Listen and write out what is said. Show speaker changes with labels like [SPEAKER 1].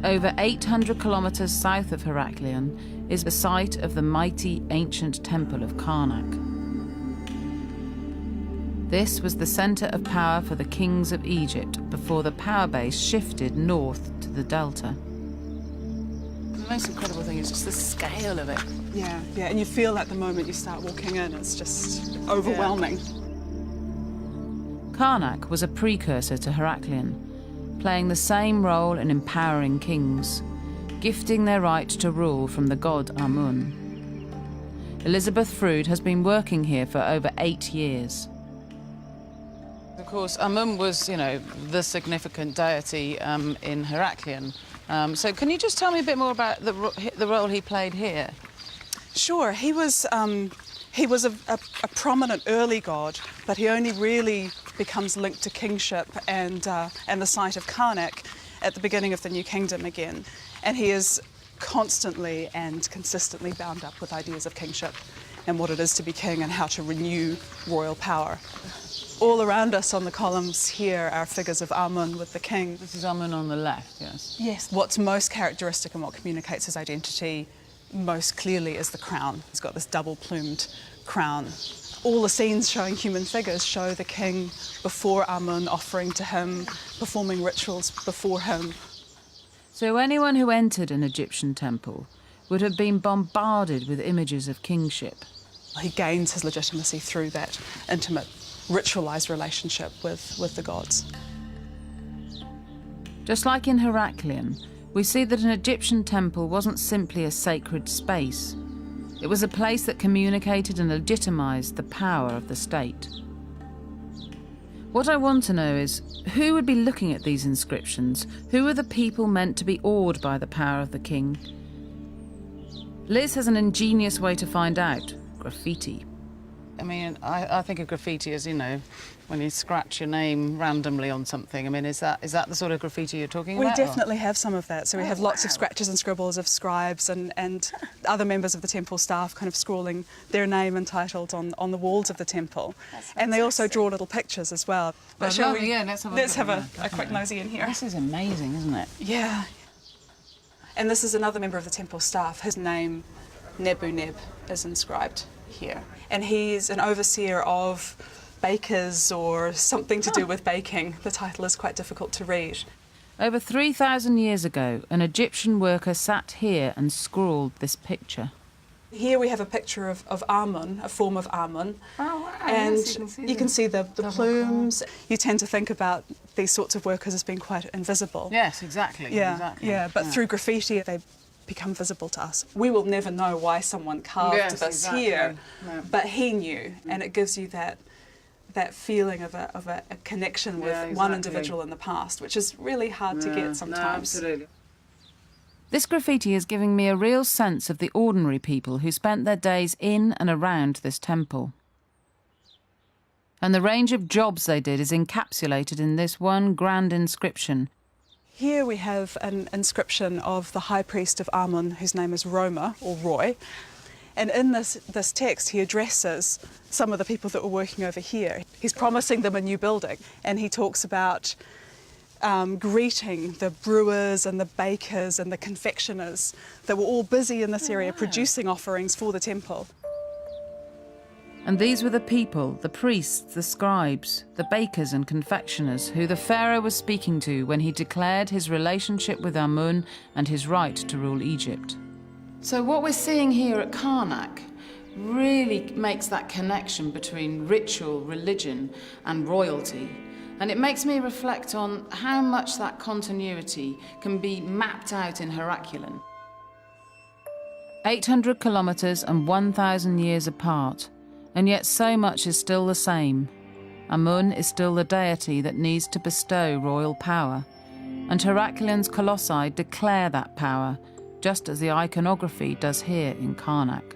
[SPEAKER 1] Over 800 kilometers south of Heraklion is the site of the mighty ancient temple of Karnak. This was the center of power for the kings of Egypt before the power base shifted north to the delta.
[SPEAKER 2] The most incredible thing is just the scale of it.
[SPEAKER 3] Yeah, and you feel that the moment you start walking in, it's just overwhelming.
[SPEAKER 1] Karnak was a precursor to Heraklion, playing the same role in empowering kings, gifting their right to rule from the god Amun. Elizabeth Froude has been working here for over 8 years.
[SPEAKER 2] Of course, Amun was, the significant deity in Heraklion. So can you just tell me a bit more about the role he played here?
[SPEAKER 3] Sure, he was a prominent early god, but he only really becomes linked to kingship and the site of Karnak at the beginning of the New Kingdom again. And he is constantly and consistently bound up with ideas of kingship and what it is to be king and how to renew royal power. All around us on the columns here are figures of Amun with the king.
[SPEAKER 2] This is Amun on the left, yes?
[SPEAKER 3] Yes. What's most characteristic and what communicates his identity most clearly is the crown. He's got this double-plumed crown. All the scenes showing human figures show the king before Amun, offering to him, performing rituals before him.
[SPEAKER 1] So anyone who entered an Egyptian temple would have been bombarded with images of kingship.
[SPEAKER 3] He gains his legitimacy through that intimate, ritualised relationship with the gods.
[SPEAKER 1] Just like in Heraklion, we see that an Egyptian temple wasn't simply a sacred space. It was a place that communicated and legitimised the power of the state. What I want to know is, who would be looking at these inscriptions? Who are the people meant to be awed by the power of the king? Liz has an ingenious way to find out: graffiti.
[SPEAKER 2] I mean, I think of graffiti as, when you scratch your name randomly on something. I mean, is that the sort of graffiti you're talking about?
[SPEAKER 3] We definitely have some of that. So we have lots of scratches and scribbles of scribes and other members of the temple staff kind of scrawling their name and titles on the walls of the temple. And they also draw little pictures as well.
[SPEAKER 2] But let's have
[SPEAKER 3] a quick nosy in here.
[SPEAKER 2] This is amazing, isn't it?
[SPEAKER 3] Yeah. And this is another member of the temple staff. His name, Nebu Neb, is inscribed here. And he's an overseer of bakers or something to do with baking. The title is quite difficult to read.
[SPEAKER 1] Over 3,000 years ago, an Egyptian worker sat here and scrawled this picture.
[SPEAKER 3] Here we have a picture of Amun, a form of Amun.
[SPEAKER 2] Oh, wow.
[SPEAKER 3] And
[SPEAKER 2] yes,
[SPEAKER 3] you can see the plumes. You tend to think about these sorts of workers as being quite invisible.
[SPEAKER 2] Yes, exactly.
[SPEAKER 3] Yeah, but through graffiti they become visible to us. We will never know why someone carved this here, but he knew, and it gives you that feeling of a connection with one individual in the past, which is really hard to get sometimes.
[SPEAKER 2] No, absolutely.
[SPEAKER 1] This graffiti is giving me a real sense of the ordinary people who spent their days in and around this temple. And the range of jobs they did is encapsulated in this one grand inscription.
[SPEAKER 3] Here we have an inscription of the high priest of Amun, whose name is Roma, or Roy. And in this text, he addresses some of the people that were working over here. He's promising them a new building, and he talks about greeting the brewers and the bakers and the confectioners that were all busy in this area producing offerings for the temple.
[SPEAKER 1] And these were the people, the priests, the scribes, the bakers and confectioners who the pharaoh was speaking to when he declared his relationship with Amun and his right to rule Egypt.
[SPEAKER 2] So what we're seeing here at Karnak really makes that connection between ritual, religion and royalty. And it makes me reflect on how much that continuity can be mapped out in Heraklion.
[SPEAKER 1] 800 kilometers and 1,000 years apart, and yet so much is still the same. Amun is still the deity that needs to bestow royal power, and Heraklion's colossi declare that power, just as the iconography does here in Karnak.